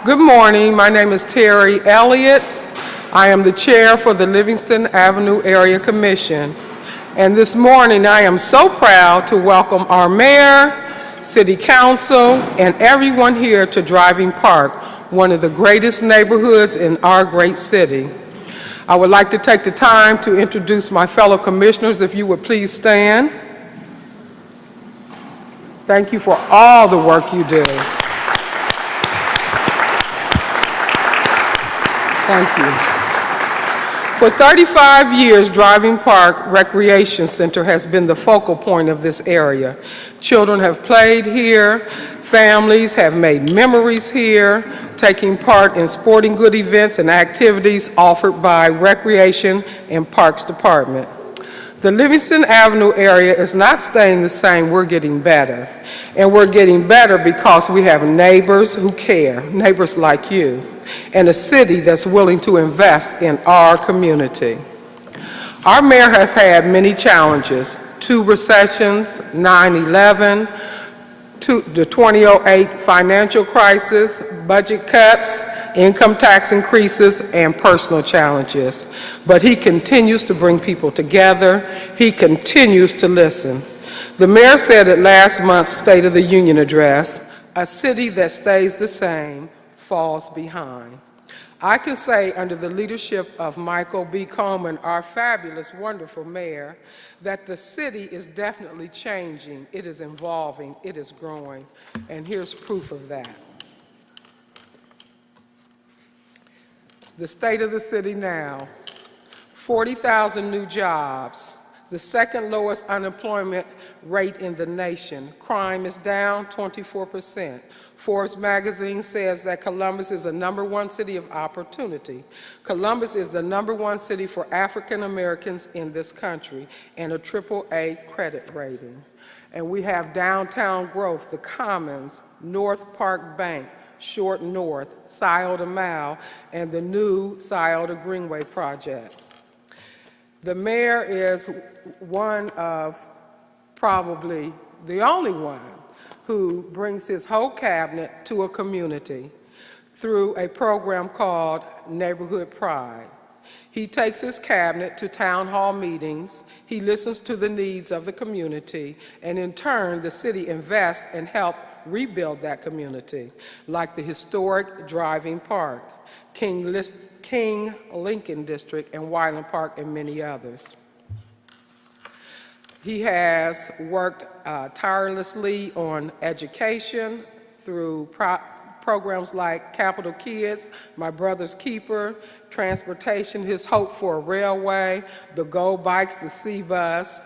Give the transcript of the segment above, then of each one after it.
Good morning. My name is Terry Elliott. I am the chair for the Livingston Avenue Area Commission. And this morning I am so proud to welcome our mayor, city council, and everyone here to Driving Park, one of the greatest neighborhoods in our great city. I would like to take the time to introduce my fellow commissioners, if you would please stand. Thank you for all the work you do. Thank you. For 35 years, Driving Park Recreation Center has been the focal point of this area. Children have played here, families have made memories here, taking part in sporting good events and activities offered by Recreation and Parks Department. The Livingston Avenue area is not staying the same, we're getting better. And we're getting better because we have neighbors who care, neighbors like you, and a city that's willing to invest in our community. Our mayor has had many challenges: 2 recessions, 9/11, the 2008 financial crisis, budget cuts, income tax increases, and personal challenges. But he continues to bring people together. He continues to listen. The mayor said at last month's State of the Union address, "A city that stays the same falls behind." I can say under the leadership of Michael B. Coleman, our fabulous, wonderful mayor, that the city is definitely changing. It is evolving. It is growing. And here's proof of that. The state of the city now: 40,000 new jobs, the second lowest unemployment rate in the nation. Crime is down 24%. Forbes magazine says that Columbus is the #1 city of opportunity. Columbus is the #1 city for African Americans in this country and a AAA credit rating. And we have downtown growth, the Commons, North Park Bank, Short North, Scioto Mall, and the new Scioto Greenway project. The mayor is one of probably the only one who brings his whole cabinet to a community through a program called Neighborhood Pride. He takes his cabinet to town hall meetings, he listens to the needs of the community, and in turn, the city invests and helps rebuild that community, like the historic Driving Park, King Lincoln District, and Wyland Park, and many others. He has worked tirelessly on education through programs like Capital Kids, My Brother's Keeper, transportation, his hope for a railway, the Go Bikes, the C-Bus,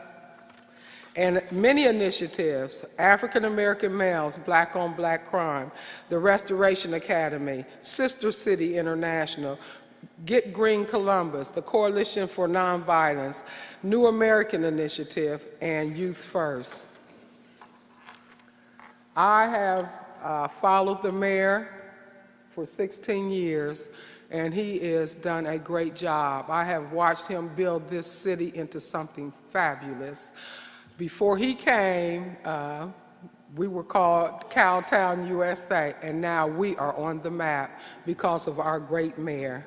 and many initiatives: African American males, black on black crime, the Restoration Academy, Sister City International, Get Green Columbus, the Coalition for Nonviolence, New American Initiative, and Youth First. I have followed the mayor for 16 years, and he has done a great job. I have watched him build this city into something fabulous. Before he came, we were called Cowtown, USA, and now we are on the map because of our great mayor.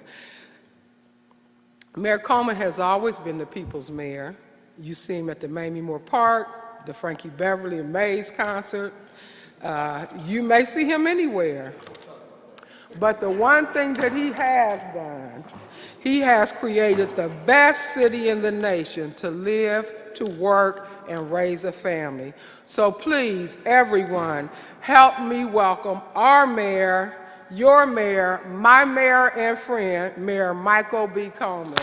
Mayor Coleman has always been the people's mayor. You see him at the Mamie Moore Park, the Frankie Beverly and Mays concert. You may see him anywhere. But the one thing that he has done, he has created the best city in the nation to live, to work, and raise a family. So please, everyone, help me welcome our mayor, your mayor, my mayor and friend, Mayor Michael B. Coleman.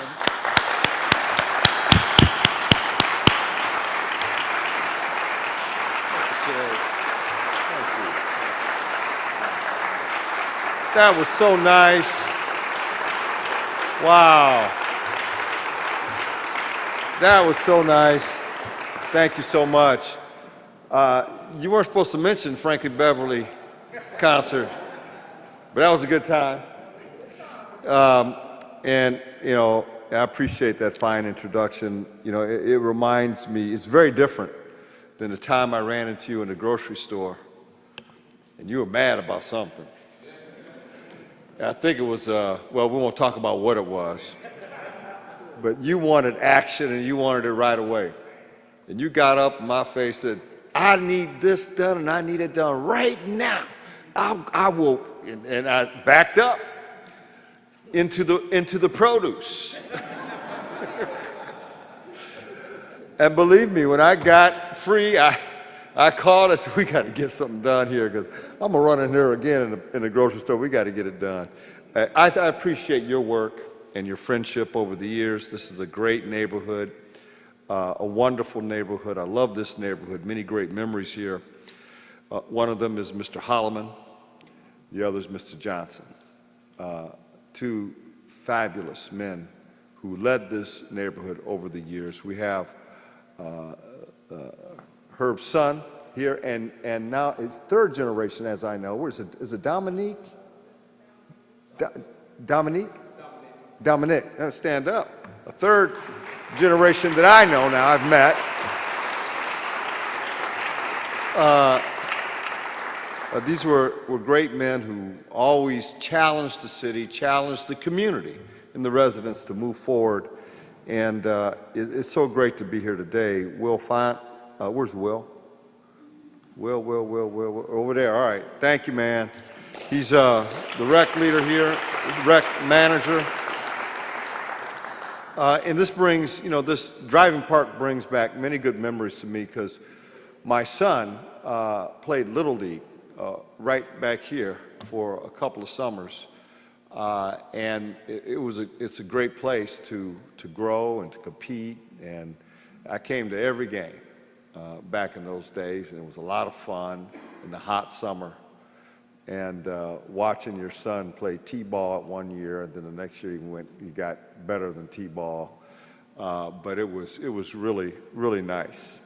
That was so nice. Wow. That was so nice. Thank you so much. You weren't supposed to mention Frankie Beverly concert, but that was a good time. And, you know, I appreciate that fine introduction. You know, it reminds me, it's very different than the time I ran into you in the grocery store and you were mad about something. I think it was, well, we won't talk about what it was, but you wanted action and you wanted it right away. And you got up in my face and said, I need this done and I need it done right now. I will, and I backed up into the produce. And believe me, when I got free, I called. I said, we got to get something done here because I'm gonna run in here again in the grocery store. We got to get it done. I appreciate your work and your friendship over the years. This is a great neighborhood, a wonderful neighborhood. I love this neighborhood. Many great memories here. One of them is Mr. Coleman. The other is Mr. Johnson. Two fabulous men who led this neighborhood over the years. We have Herb's son here, and now it's third generation, as I know. Where is it? Is it Dominique? Dominique? Dominique. Now stand up. A third generation that I know now, I've met. These were great men who always challenged the city, challenged the community and the residents to move forward. And it's so great to be here today. Will Font, where's Will? Will, over there. All right, thank you, man. He's the rec leader here, rec manager. And this brings, this driving park brings back many good memories to me because my son played Little League right back here for a couple of summers. And it's a great place to grow and to compete. And I came to every game back in those days, and it was a lot of fun in the hot summer. And watching your son play t-ball at one year, and then the next year he got better than t-ball. But it was really, really nice.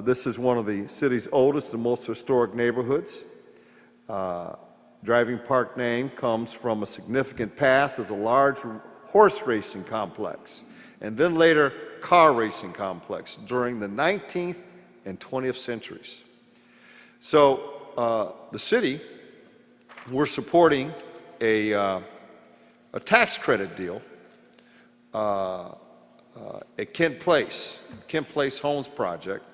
This is one of the city's oldest and most historic neighborhoods. Driving Park name comes from a significant past as a large horse racing complex, and then later car racing complex during the 19th and 20th centuries. So the city, we're supporting a tax credit deal at Kent Place Homes Project,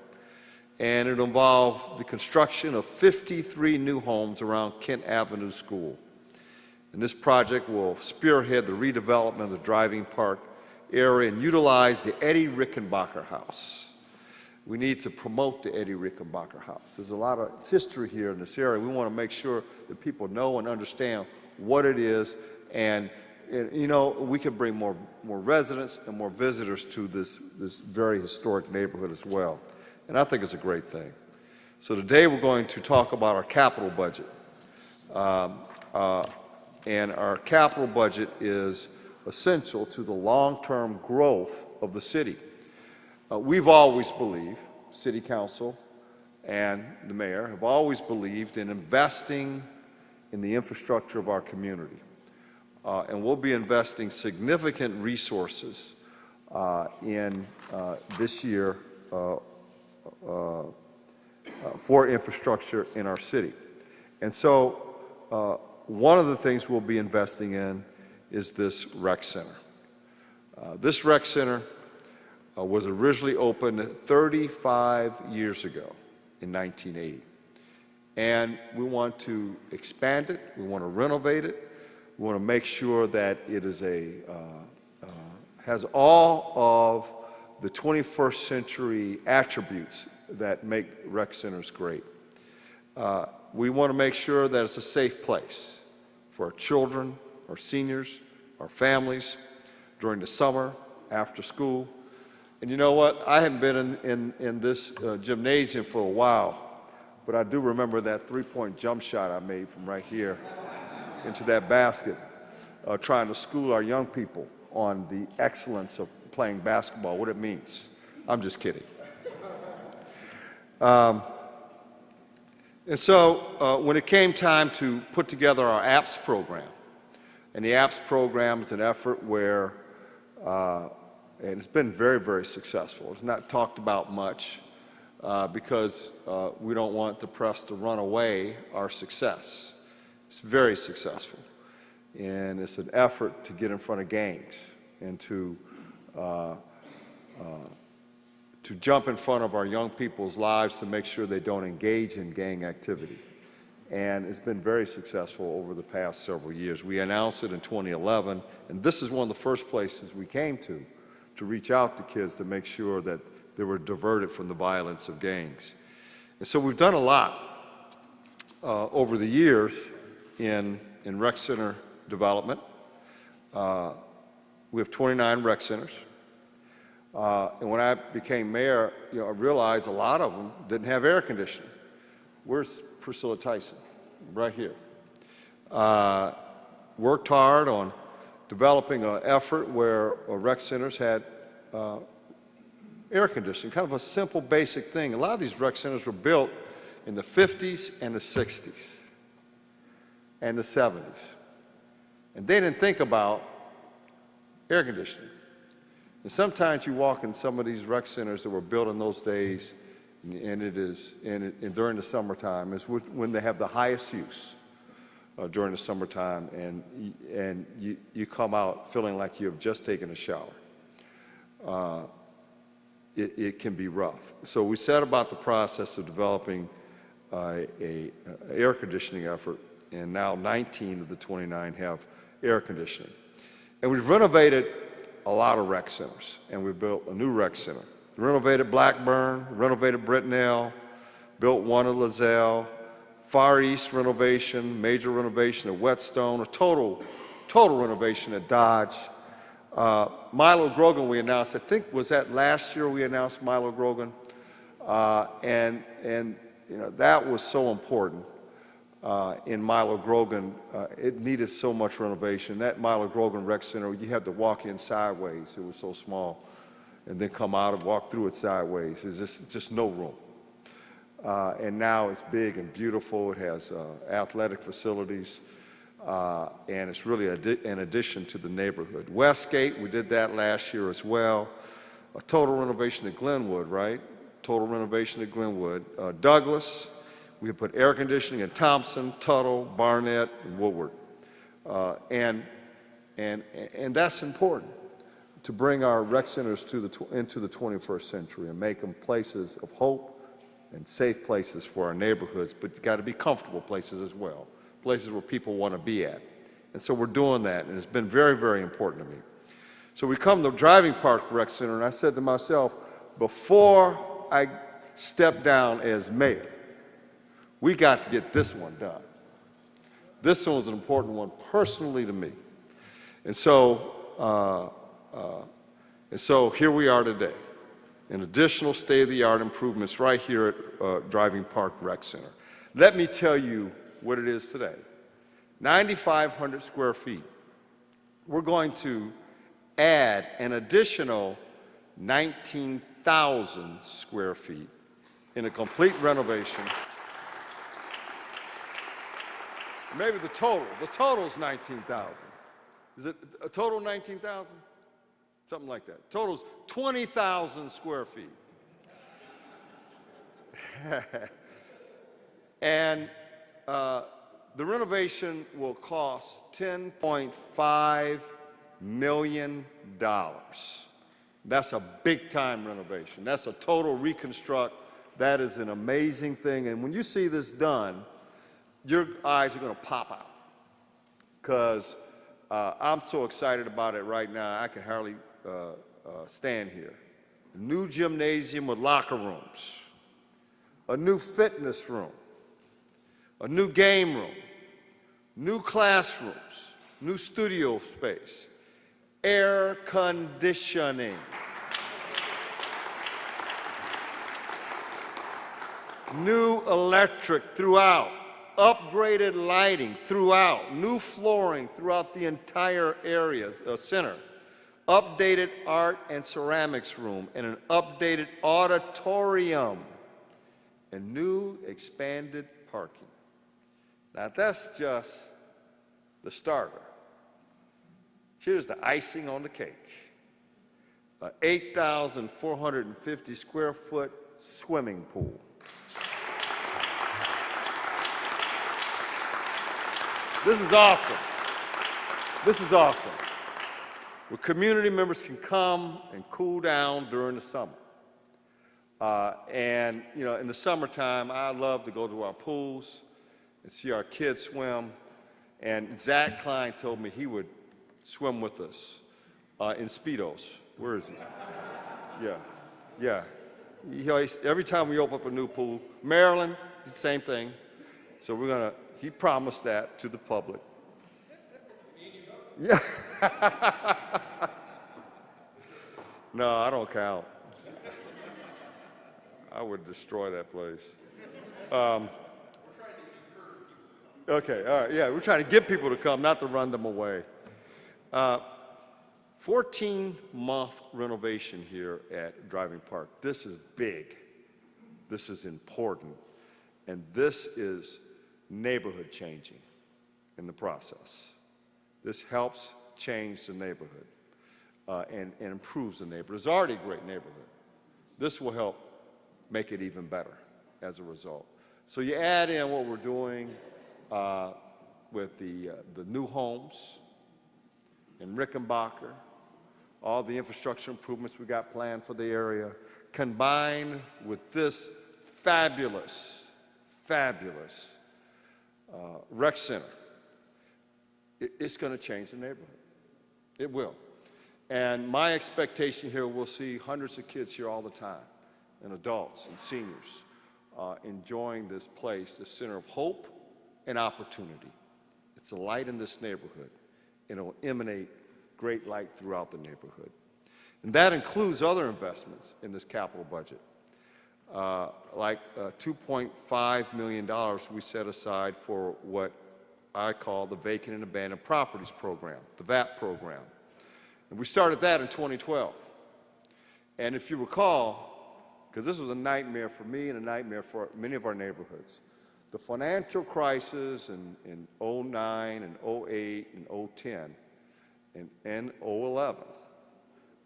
and it involved the construction of 53 new homes around Kent Avenue School. And this project will spearhead the redevelopment of the driving park area and utilize the Eddie Rickenbacker House. We need to promote the Eddie Rickenbacker House. There's a lot of history here in this area. We want to make sure that people know and understand what it is, and we can bring more residents and more visitors to this very historic neighborhood as well. And I think it's a great thing. So today we're going to talk about our capital budget. And our capital budget is essential to the long-term growth of the city. We've always believed, City Council and the mayor have always believed in investing in the infrastructure of our community. And we'll be investing significant resources in this year for infrastructure in our city. And so one of the things we'll be investing in is this rec center. This rec center was originally opened 35 years ago in 1980. And we want to expand it, we want to renovate it, we want to make sure that it is has all of the 21st century attributes that make rec centers great. We want to make sure that it's a safe place for our children, our seniors, our families during the summer, after school. And you know what? I haven't been in this gymnasium for a while, but I do remember that three-point jump shot I made from right here into that basket, trying to school our young people on the excellence of playing basketball, what it means. I'm just kidding. And so when it came time to put together our APS program, and the APS program is an effort where, and it's been very, very successful. It's not talked about much because we don't want the press to run away our success. It's very successful. and it's an effort to get in front of gangs and to jump in front of our young people's lives to make sure they don't engage in gang activity. And it's been very successful over the past several years. We announced it in 2011, and this is one of the first places we came to reach out to kids to make sure that they were diverted from the violence of gangs. And so we've done a lot over the years in rec center development. We have 29 rec centers. And when I became mayor, I realized a lot of them didn't have air conditioning. Where's Priscilla Tyson? Right here. Worked hard on developing an effort where rec centers had air conditioning, kind of a simple, basic thing. A lot of these rec centers were built in the 50s and the 60s and the 70s. And they didn't think about air conditioning. And sometimes you walk in some of these rec centers that were built in those days, and during the summertime is when they have the highest use during the summertime, and you come out feeling like you have just taken a shower. It can be rough. So we set about the process of developing a air conditioning effort, and now 19 of the 29 have air conditioning. And we've renovated a lot of rec centers, and we built a new rec center. Renovated Blackburn, renovated Brittenell, built one at Lozelle, Far East renovation, major renovation at Whetstone, a total renovation at Dodge. Milo Grogan we announced, I think was that last year we announced Milo Grogan, and that was so important in Milo Grogan. It needed so much renovation. That Milo Grogan Rec Center, you had to walk in sideways. It was so small, and then come out and walk through it sideways. There's just no room. And now it's big and beautiful. It has athletic facilities, and it's really an addition to the neighborhood. Westgate, we did that last year as well. A total renovation at Glenwood, right? Total renovation at Glenwood. Douglas, we put air conditioning in Thompson, Tuttle, Barnett, and Woodward. And that's important, to bring our rec centers into the 21st century and make them places of hope and safe places for our neighborhoods, but you've got to be comfortable places as well, places where people want to be at. And so we're doing that, and it's been very, very important to me. So we come to Driving Park Rec Center, and I said to myself, before I step down as mayor, we got to get this one done. This one was an important one personally to me. And so here we are today, in additional state-of-the-art improvements right here at Driving Park Rec Center. Let me tell you what it is today. 9,500 square feet. We're going to add an additional 19,000 square feet in a complete renovation. Maybe the total is 19,000. Is it a total 19,000? Something like that. Total's 20,000 square feet. And the renovation will cost $10.5 million. That's a big-time renovation. That's a total reconstruct. That is an amazing thing. And when you see this done, your eyes are going to pop out, because I'm so excited about it right now, I can hardly stand here. A new gymnasium with locker rooms, a new fitness room, a new game room, new classrooms, new studio space, air conditioning, new electric throughout, upgraded lighting throughout, new flooring throughout the entire area, center, updated art and ceramics room, and an updated auditorium, and new expanded parking. Now that's just the starter. Here's the icing on the cake. An 8,450 square foot swimming pool. This is awesome. This is awesome. Where community members can come and cool down during the summer. And, you know, in the summertime, I love to go to our pools and see our kids swim. And Zach Klein told me he would swim with us in Speedos. Where is he? Yeah, yeah. He always, every time we open up a new pool, Maryland, same thing. So we're gonna, he promised that to the public. Yeah. No, I don't count. I would destroy that place. Okay, all right, yeah, we're trying to get people to come, not to run them away. 14-month renovation here at Driving Park. This is big. This is important. And this is neighborhood changing in the process. This helps change the neighborhood and improves the neighborhood. It's already a great neighborhood. This will help make it even better as a result. So you add in what we're doing with the new homes in Rickenbacker, all the infrastructure improvements we got planned for the area, combined with this fabulous rec center. It's going to change the neighborhood. It will. And my expectation here, we'll see hundreds of kids here all the time, and adults and seniors enjoying this place, this center of hope and opportunity. It's a light in this neighborhood, and it will emanate great light throughout the neighborhood. And that includes other investments in this capital budget, like $2.5 million we set aside for what I call the Vacant and Abandoned Properties Program, the VAP program. And we started that in 2012. And if you recall, because this was a nightmare for me and a nightmare for many of our neighborhoods, the financial crisis in 09 and 08 and 010 and 011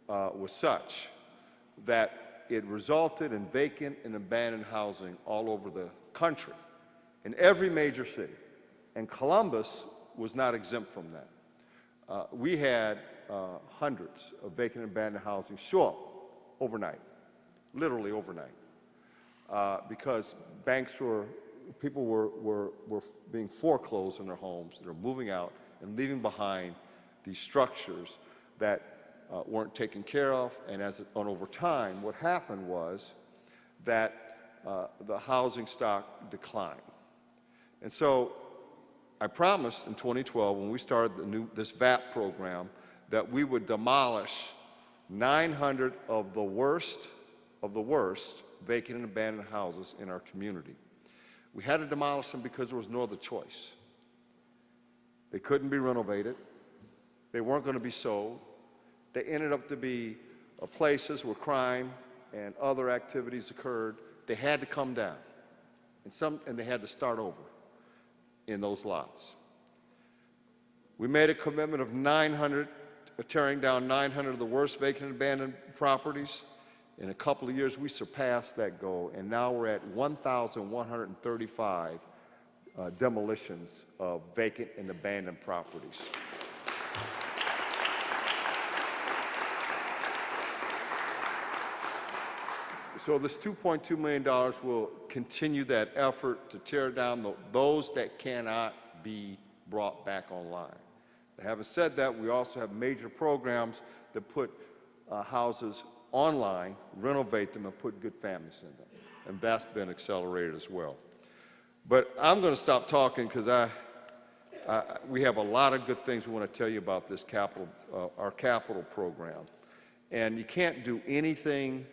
was such that it resulted in vacant and abandoned housing all over the country, in every major city. And Columbus was not exempt from that. We had hundreds of vacant and abandoned housing show up overnight, literally overnight, because people were being foreclosed in their homes. They're moving out and leaving behind these structures that weren't taken care of. And over time, what happened was that the housing stock declined. And so I promised in 2012, when we started this VAP program, that we would demolish 900 of the worst vacant and abandoned houses in our community. We had to demolish them because there was no other choice. They couldn't be renovated. They weren't going to be sold. They ended up to be places where crime and other activities occurred. They had to come down, and they had to start over in those lots. We made a commitment of tearing down 900 of the worst vacant and abandoned properties. In a couple of years, we surpassed that goal, and now we're at 1,135 demolitions of vacant and abandoned properties. So this $2.2 million will continue that effort to tear down those that cannot be brought back online. Having said that, we also have major programs that put houses online, renovate them, and put good families in them. And that's been accelerated as well. But I'm going to stop talking because we have a lot of good things we want to tell you about this our capital program. And you can't do anything,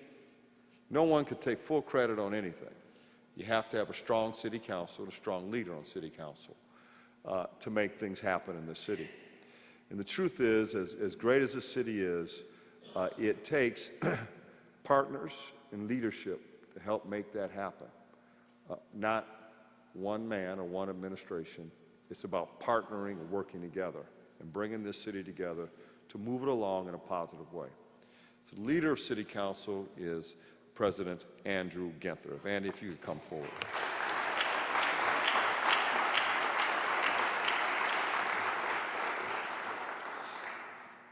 no one could take full credit on anything. You have to have a strong city council, a strong leader on city council to make things happen in the city. And the truth is, as great as the city is, it takes partners and leadership to help make that happen. Not one man or one administration. It's about partnering and working together and bringing this city together to move it along in a positive way. So the leader of City Council is President Andrew Ginther. Andy, if you could come forward.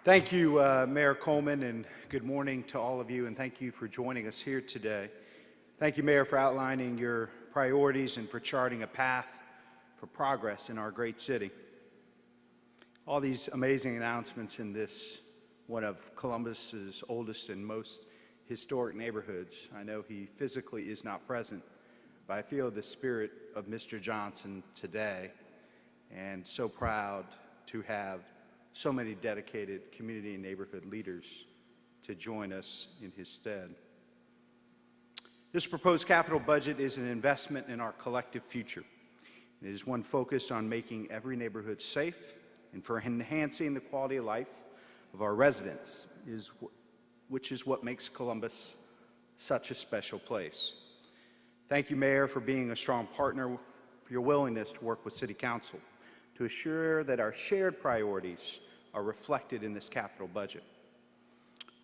Thank you, Mayor Coleman, and good morning to all of you, and thank you for joining us here today. Thank you, Mayor, for outlining your priorities and for charting a path for progress in our great city. All these amazing announcements in this, one of Columbus's oldest and most historic neighborhoods. I know he physically is not present, but I feel the spirit of Mr. Johnson today, and so proud to have so many dedicated community and neighborhood leaders to join us in his stead. This proposed capital budget is an investment in our collective future. It is one focused on making every neighborhood safe and for enhancing the quality of life of our residents, which is what makes Columbus such a special place. Thank you, Mayor, for being a strong partner, for your willingness to work with City Council to assure that our shared priorities are reflected in this capital budget.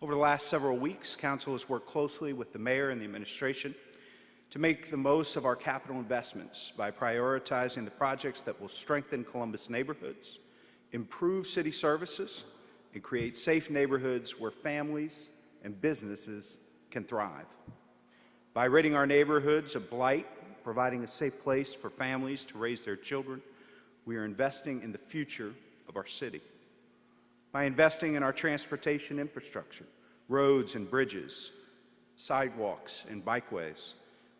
Over the last several weeks, Council has worked closely with the Mayor and the administration to make the most of our capital investments by prioritizing the projects that will strengthen Columbus neighborhoods, improve city services, and create safe neighborhoods where families and businesses can thrive. By ridding our neighborhoods of blight, providing a safe place for families to raise their children, we are investing in the future of our city. By investing in our transportation infrastructure, roads and bridges, sidewalks and bikeways,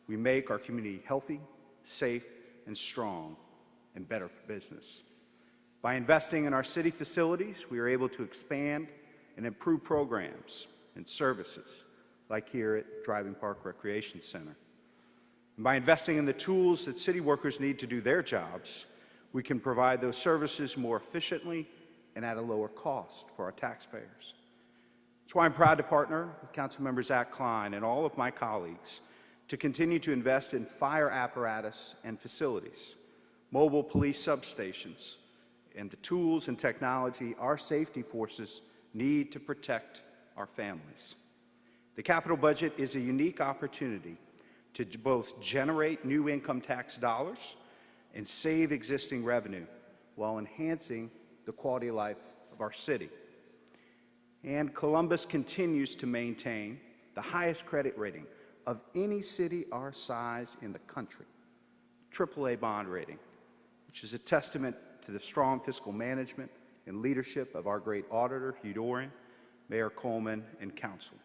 we make our community healthy, safe, and strong, and better for business. By investing in our city facilities, we are able to expand and improve programs and services, like here at Driving Park Recreation Center. And by investing in the tools that city workers need to do their jobs, we can provide those services more efficiently and at a lower cost for our taxpayers. That's why I'm proud to partner with Councilmember Zach Klein and all of my colleagues to continue to invest in fire apparatus and facilities, mobile police substations, and the tools and technology our safety forces need to protect our families. The capital budget is a unique opportunity to both generate new income tax dollars and save existing revenue while enhancing the quality of life of our city. And Columbus continues to maintain the highest credit rating of any city our size in the country, AAA bond rating, which is a testament to the strong fiscal management and leadership of our great auditor, Hugh Doran, Mayor Coleman, and Council.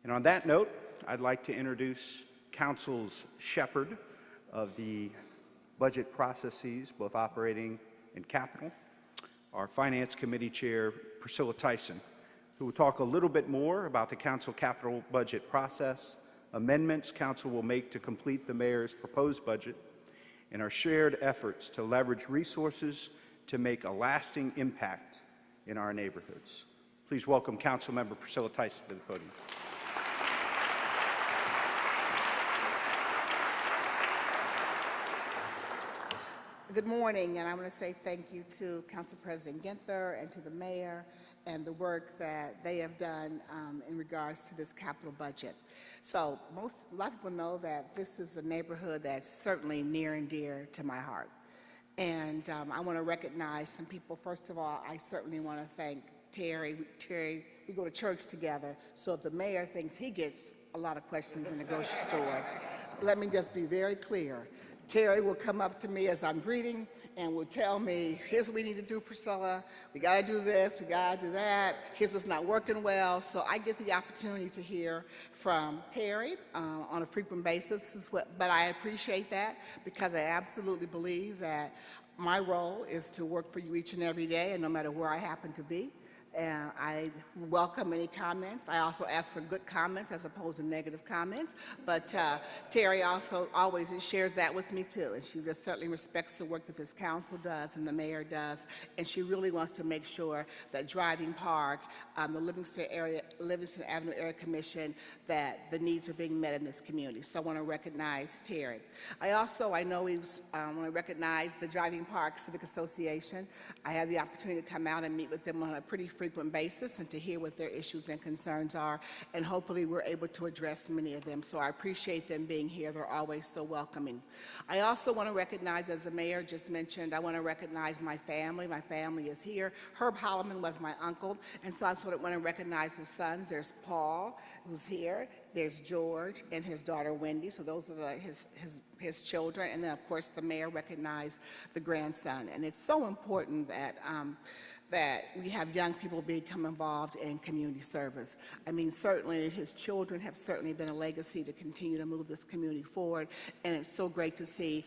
And on that note, I'd like to introduce Council's shepherd of the budget processes, both operating and capital, our Finance Committee Chair, Priscilla Tyson, who will talk a little bit more about the Council capital budget process, amendments Council will make to complete the Mayor's proposed budget, and our shared efforts to leverage resources to make a lasting impact in our neighborhoods. Please welcome Councilmember Priscilla Tyson to the podium. Good morning, and I want to say thank you to Council President Ginther and to the Mayor and the work that they have done in regards to this capital budget. So a lot of people know that this is a neighborhood that's certainly near and dear to my heart. And I want to recognize some people. First of all, I certainly want to thank Terry. Terry, we go to church together, so if the Mayor thinks he gets a lot of questions in the grocery store, let me just be very clear. Terry will come up to me as I'm greeting and will tell me, here's what we need to do, Priscilla. We got to do this, we got to do that. Here's what's not working well. So I get the opportunity to hear from Terry on a frequent basis, but I appreciate that because I absolutely believe that my role is to work for you each and every day, and no matter where I happen to be. And I welcome any comments. I also ask for good comments as opposed to negative comments. But Terry also always shares that with me too. And she just certainly respects the work that this council does and the Mayor does. And she really wants to make sure that Driving Park, the Livingston Avenue Area Commission, that the needs are being met in this community. So I want to recognize Terry. I know we want to recognize the Driving Park Civic Association. I had the opportunity to come out and meet with them on a pretty frequent frequent basis and to hear what their issues and concerns are, and hopefully we're able to address many of them. So I appreciate them being here. They're always so welcoming. I also want to recognize, as the mayor just mentioned, I want to recognize my family. My family is here. Herb Holloman was my uncle, and so I sort of want to recognize his sons. There's Paul, who's here. There's George and his daughter Wendy. So those are his children. And then, of course, the mayor recognized the grandson. And it's so important that that we have young people become involved in community service. I mean, certainly his children have certainly been a legacy to continue to move this community forward. And it's so great to see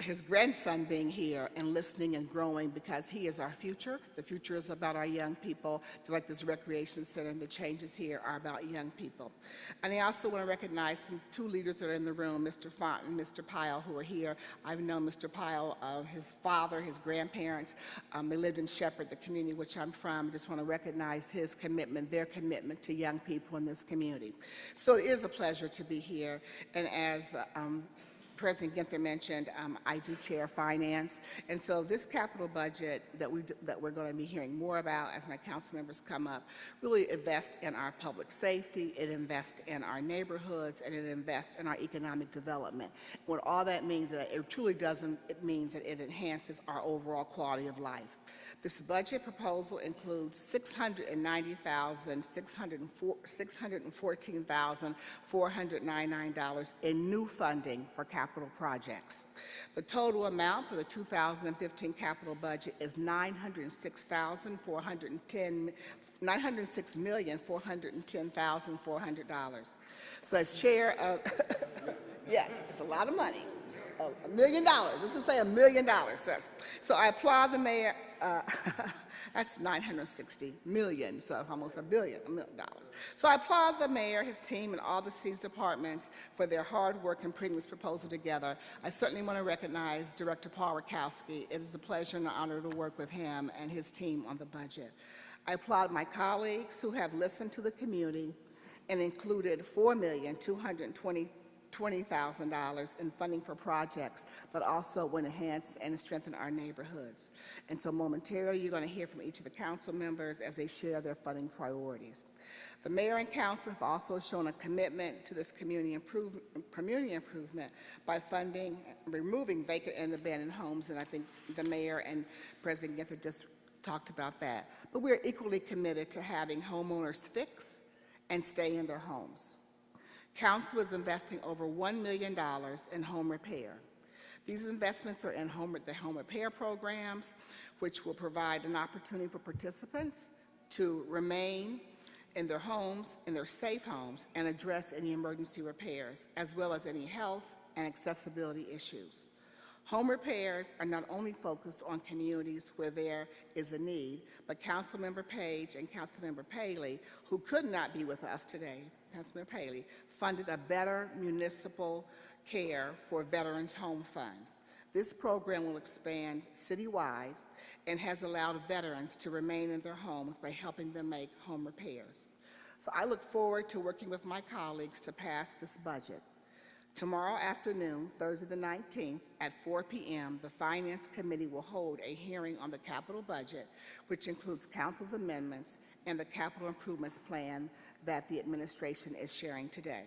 his grandson being here and listening and growing, because he is our future. The future is about our young people, just like this recreation center, and the changes here are about young people. And I also want to recognize two leaders that are in the room, Mr. Font and Mr. Pyle, who are here. I've known Mr. Pyle, his father, his grandparents. They lived in Shepherd, the community which I'm from. I just want to recognize his commitment, their commitment to young people in this community. So it is a pleasure to be here. And as President Ginther mentioned, I do chair finance, and so this capital budget that we're going to be hearing more about as my council members come up really invests in our public safety, it invests in our neighborhoods, and it invests in our economic development. What all that means, it truly doesn't, it means that it enhances our overall quality of life. This budget proposal includes $614,499 in new funding for capital projects. The total amount for the 2015 capital budget is $906,410,400. So as chair of, yeah, it's a lot of money. $1 million. Let's just say $1 million. So I applaud the mayor. That's 960 million, so almost $1 billion. So I applaud the mayor, his team, and all the city's departments for their hard work in putting this proposal together. I certainly want to recognize Director Paul Rakowski. It is a pleasure and an honor to work with him and his team on the budget. I applaud my colleagues who have listened to the community and included $4,220,000 in funding for projects that also will enhance and strengthen our neighborhoods. And so momentarily, you're going to hear from each of the council members as they share their funding priorities. The mayor and council have also shown a commitment to this community improvement by funding, removing vacant and abandoned homes, and I think the mayor and President Ginther just talked about that. But we're equally committed to having homeowners fix and stay in their homes. Council is investing over $1 million in home repair. These investments are in the home repair programs, which will provide an opportunity for participants to remain in their homes, in their safe homes, and address any emergency repairs, as well as any health and accessibility issues. Home repairs are not only focused on communities where there is a need, but Councilmember Page and Councilmember Paley, who could not be with us today, Councilmember Paley, funded a Better Municipal Care for Veterans Home Fund. This program will expand citywide and has allowed veterans to remain in their homes by helping them make home repairs. So I look forward to working with my colleagues to pass this budget. Tomorrow afternoon, Thursday the 19th, at 4 p.m., the Finance Committee will hold a hearing on the capital budget, which includes council's amendments and the capital improvements plan that the administration is sharing today.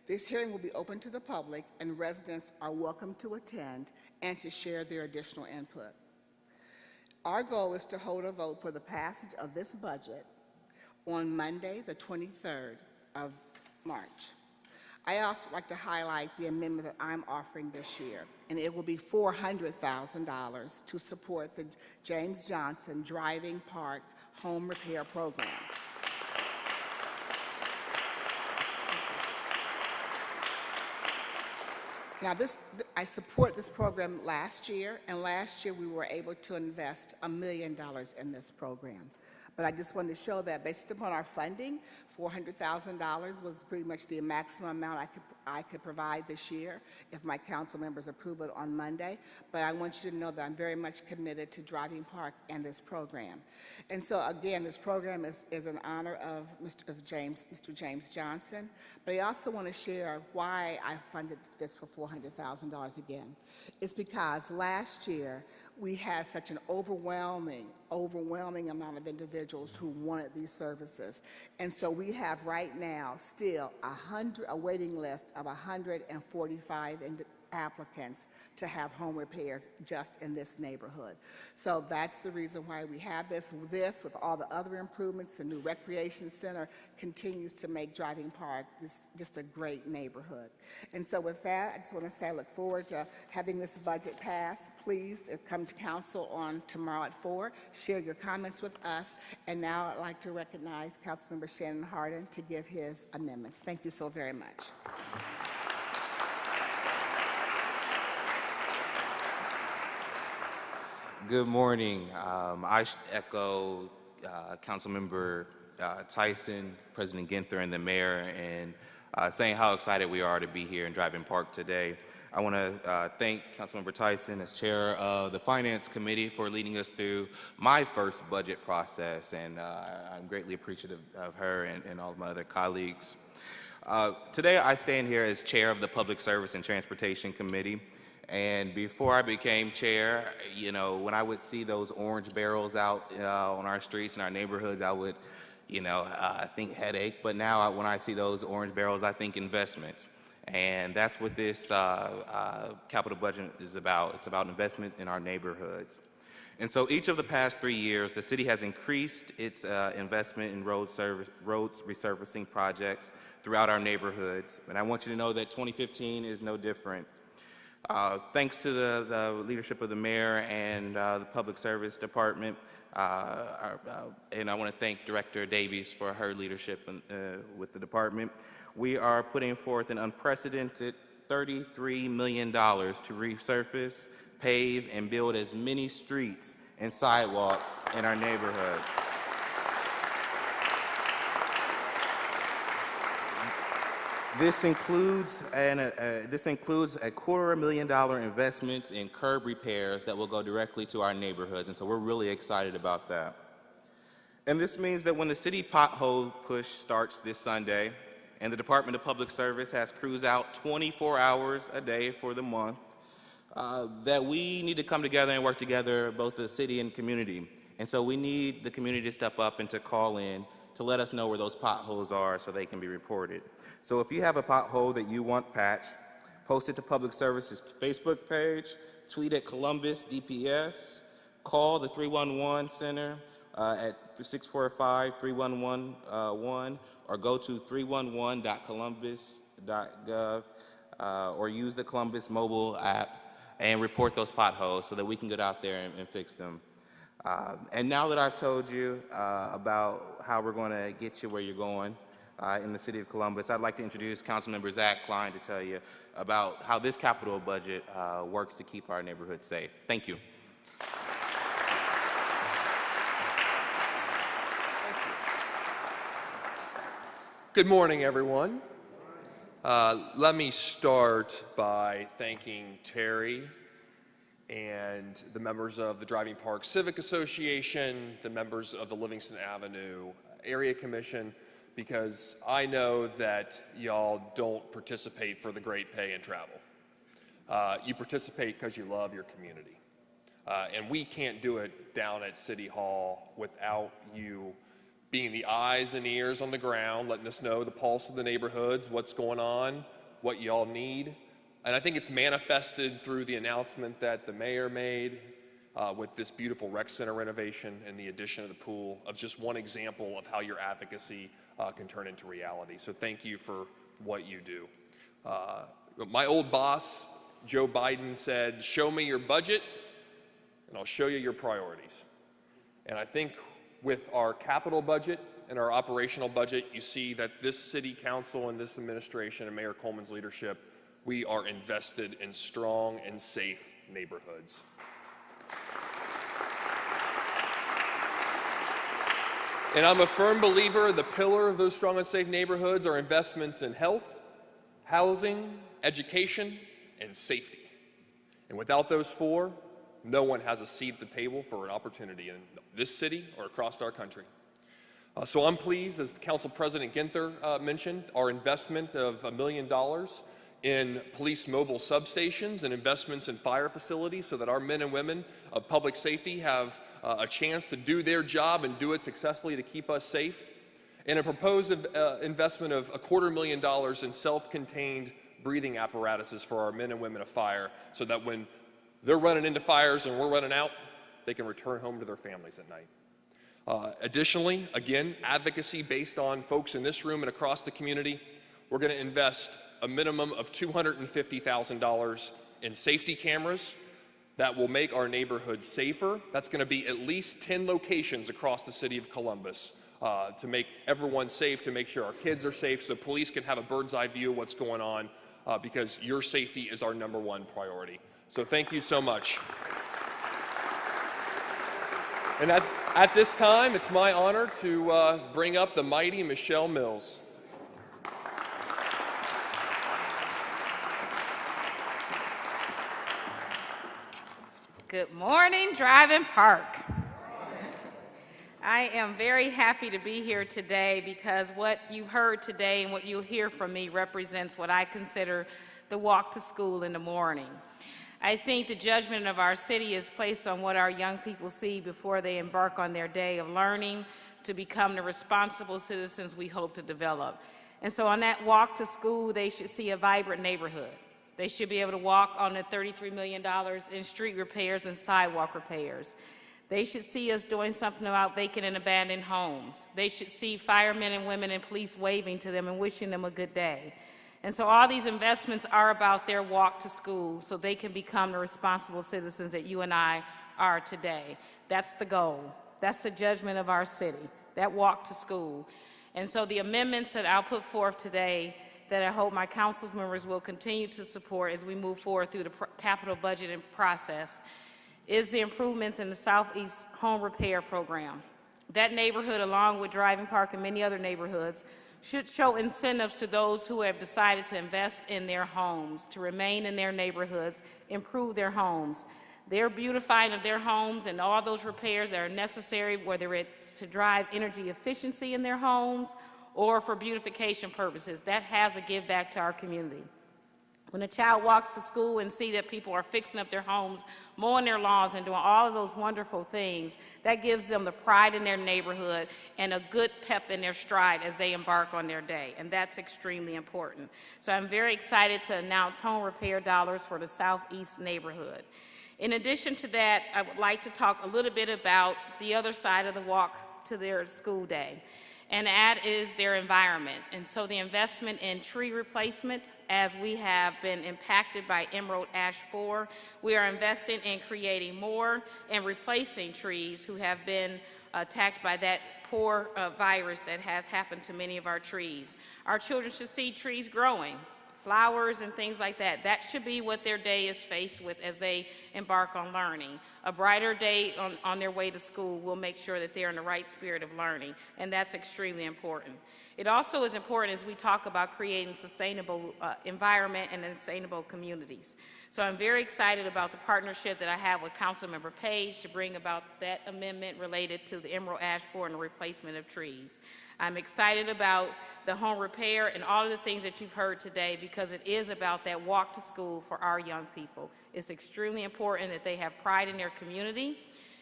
This hearing will be open to the public, and residents are welcome to attend and to share their additional input. Our goal is to hold a vote for the passage of this budget on Monday, the 23rd of March. I also like to highlight the amendment that I'm offering this year, and it will be $400,000 to support the James Johnson Driving Park Home Repair Program. Now, I support this program last year, and last year we were able to invest $1 million in this program. But I just wanted to show that based upon our funding, $400,000 was pretty much the maximum amount I could provide this year if my council members approve it on Monday. But I want you to know that I'm very much committed to Driving Park and this program. And so again, this program is in honor of Mr. James Johnson. But I also want to share why I funded this for $400,000 again. It's because last year we had such an overwhelming amount of individuals who wanted these services. And so we have right now still a waiting list of 145 applicants to have home repairs just in this neighborhood. So that's the reason why we have this. This, with all the other improvements, the new recreation center continues to make Driving Park just a great neighborhood. And so with that, I just want to say I look forward to having this budget passed. Please come to council on tomorrow at 4. Share your comments with us. And now I'd like to recognize Councilmember Shannon Harden to give his amendments. Thank you so very much. Good morning. I echo Councilmember Tyson, President Ginther, and the mayor, and saying how excited we are to be here in Driving Park today. I want to thank Councilmember Tyson as chair of the Finance Committee for leading us through my first budget process, and I'm greatly appreciative of her and all of my other colleagues. Today I stand here as chair of the Public Service and Transportation Committee. And before I became chair, you know, when I would see those orange barrels out on our streets and our neighborhoods, I would, think headache. But now when I see those orange barrels, I think investment. And that's what this capital budget is about. It's about investment in our neighborhoods. And so each of the past 3 years, the city has increased its investment in roads resurfacing projects throughout our neighborhoods. And I want you to know that 2015 is no different. Thanks to the leadership of the mayor and the Public Service Department, and I want to thank Director Davies for her leadership with the department. We are putting forth an unprecedented $33 million to resurface, pave, and build as many streets and sidewalks in our neighborhoods. This includes $250,000 investments in curb repairs that will go directly to our neighborhoods, and so we're really excited about that. And this means that when the city pothole push starts this Sunday, and the Department of Public Service has crews out 24 hours a day for the month, that we need to come together and work together, both the city and community. And so we need the community to step up and to call in to let us know where those potholes are so they can be reported. So if you have a pothole that you want patched, post it to Public Service's Facebook page, tweet at Columbus DPS, call the 311 center at 645-3111, or go to 311.columbus.gov, or use the Columbus mobile app and report those potholes so that we can get out there and fix them. And now that I've told you about how we're going to get you where you're going in the city of Columbus, I'd like to introduce Councilmember Zach Klein to tell you about how this capital budget works to keep our neighborhoods safe. Thank you. Good morning, everyone. Let me start by thanking Terry and the members of the Driving Park Civic Association, the members of the Livingston Avenue Area Commission, because I know that y'all don't participate for the great pay and travel. You participate because you love your community. And we can't do it down at City Hall without you being the eyes and ears on the ground, letting us know the pulse of the neighborhoods, what's going on, what y'all need. And I think it's manifested through the announcement that the mayor made with this beautiful rec center renovation and the addition of the pool, of just one example of how your advocacy can turn into reality. So thank you for what you do. My old boss, Joe Biden, said, "Show me your budget and I'll show you your priorities." And I think with our capital budget and our operational budget, you see that this city council and this administration and Mayor Coleman's leadership, we are invested in strong and safe neighborhoods. And I'm a firm believer the pillar of those strong and safe neighborhoods are investments in health, housing, education, and safety. And without those four, no one has a seat at the table for an opportunity in this city or across our country. So I'm pleased, as Council President Ginther mentioned, our investment of $1 million in police mobile substations and investments in fire facilities so that our men and women of public safety have a chance to do their job and do it successfully to keep us safe. And a proposed investment of $250,000 in self-contained breathing apparatuses for our men and women of fire so that when they're running into fires and we're running out, they can return home to their families at night. Additionally, again, advocacy based on folks in this room and across the community. We're going to invest a minimum of $250,000 in safety cameras that will make our neighborhoods safer. That's going to be at least 10 locations across the city of Columbus to make everyone safe, to make sure our kids are safe, so police can have a bird's eye view of what's going on, because your safety is our #1 priority. So thank you so much. And at this time, it's my honor to bring up the mighty Michelle Mills. Good morning, Driving Park. I am very happy to be here today because what you heard today and what you'll hear from me represents what I consider the walk to school in the morning. I think the judgment of our city is placed on what our young people see before they embark on their day of learning to become the responsible citizens we hope to develop. And so on that walk to school, they should see a vibrant neighborhood. They should be able to walk on the $33 million in street repairs and sidewalk repairs. They should see us doing something about vacant and abandoned homes. They should see firemen and women and police waving to them and wishing them a good day. And so all these investments are about their walk to school so they can become the responsible citizens that you and I are today. That's the goal. That's the judgment of our city, that walk to school. And so the amendments that I'll put forth today that I hope my council members will continue to support as we move forward through the capital budgeting process is the improvements in the Southeast Home Repair Program. That neighborhood, along with Driving Park and many other neighborhoods, should show incentives to those who have decided to invest in their homes, to remain in their neighborhoods, improve their homes. Their beautifying of their homes and all those repairs that are necessary, whether it's to drive energy efficiency in their homes or for beautification purposes, that has a give back to our community. When a child walks to school and see that people are fixing up their homes, mowing their lawns and doing all of those wonderful things, that gives them the pride in their neighborhood and a good pep in their stride as they embark on their day, and that's extremely important. So I'm very excited to announce home repair dollars for the Southeast neighborhood. In addition to that, I would like to talk a little bit about the other side of the walk to their school day, and that is their environment. And so the investment in tree replacement, as we have been impacted by emerald ash borer, we are investing in creating more and replacing trees who have been attacked by that poor virus that has happened to many of our trees. Our children should see trees growing, flowers and things like that. That should be what their day is faced with as they embark on learning. A brighter day on their way to school will make sure that they're in the right spirit of learning, and that's extremely important. It also is important as we talk about creating sustainable environment and sustainable communities. So I'm very excited about the partnership that I have with Councilmember Page to bring about that amendment related to the emerald ash borer and the replacement of trees. I'm excited about the home repair and all of the things that you've heard today because it is about that walk to school for our young people. It's extremely important that they have pride in their community,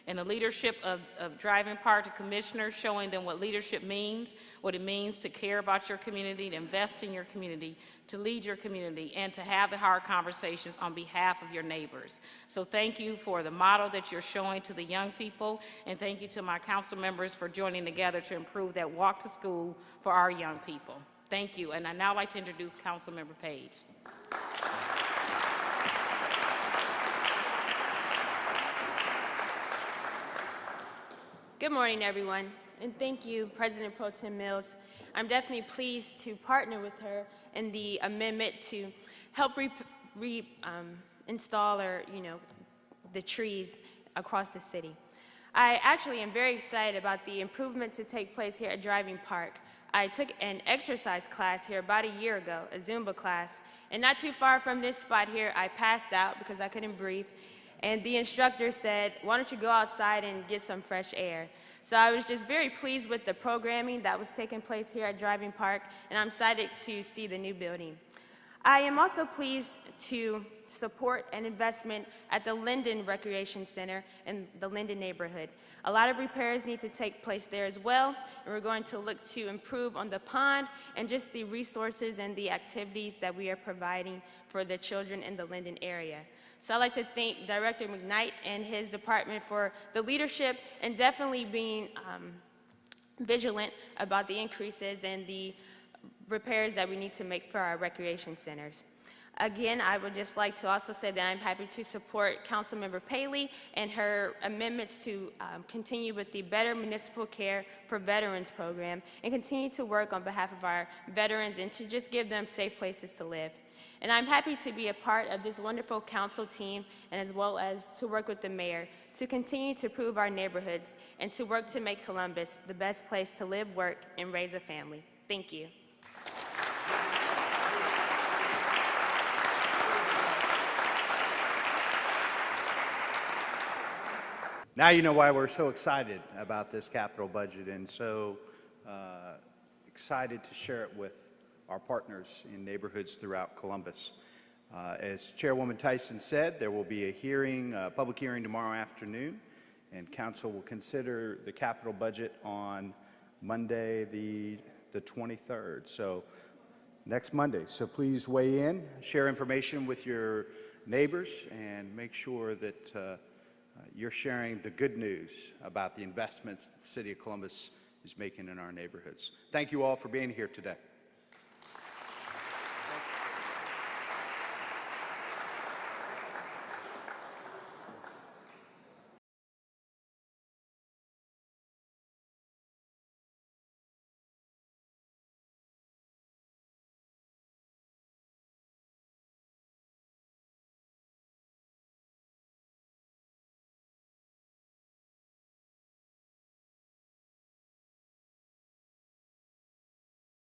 and the leadership of Driving Park, the commissioner, showing them what leadership means, what it means to care about your community, to invest in your community, to lead your community, and to have the hard conversations on behalf of your neighbors. So thank you for the model that you're showing to the young people, and thank you to my council members for joining together to improve that walk to school for our young people. Thank you, and I'd now like to introduce Councilmember Page. Good morning, everyone, and thank you, President Pro Tem Mills. I'm definitely pleased to partner with her in the amendment to help install the trees across the city. I actually am very excited about the improvements to take place here at Driving Park. I took an exercise class here about a year ago, a Zumba class, and not too far from this spot here, I passed out because I couldn't breathe. And the instructor said, why don't you go outside and get some fresh air? So I was just very pleased with the programming that was taking place here at Driving Park, and I'm excited to see the new building. I am also pleased to support an investment at the Linden Recreation Center in the Linden neighborhood. A lot of repairs need to take place there as well, and we're going to look to improve on the pond and just the resources and the activities that we are providing for the children in the Linden area. So I'd like to thank Director McKnight and his department for the leadership and definitely being vigilant about the increases and the repairs that we need to make for our recreation centers. Again, I would just like to also say that I'm happy to support Councilmember Paley and her amendments to continue with the Better Municipal Care for Veterans program and continue to work on behalf of our veterans and to just give them safe places to live. And I'm happy to be a part of this wonderful council team and as well as to work with the mayor to continue to improve our neighborhoods and to work to make Columbus the best place to live, work, and raise a family. Thank you. Now you know why we're so excited about this capital budget and so excited to share it with our partners in neighborhoods throughout Columbus. As Chairwoman Tyson said, there will be a hearing, public hearing tomorrow afternoon, and Council will consider the capital budget on Monday, the 23rd. So next Monday. So please weigh in, share information with your neighbors, and make sure that you're sharing the good news about the investments that the City of Columbus is making in our neighborhoods. Thank you all for being here today.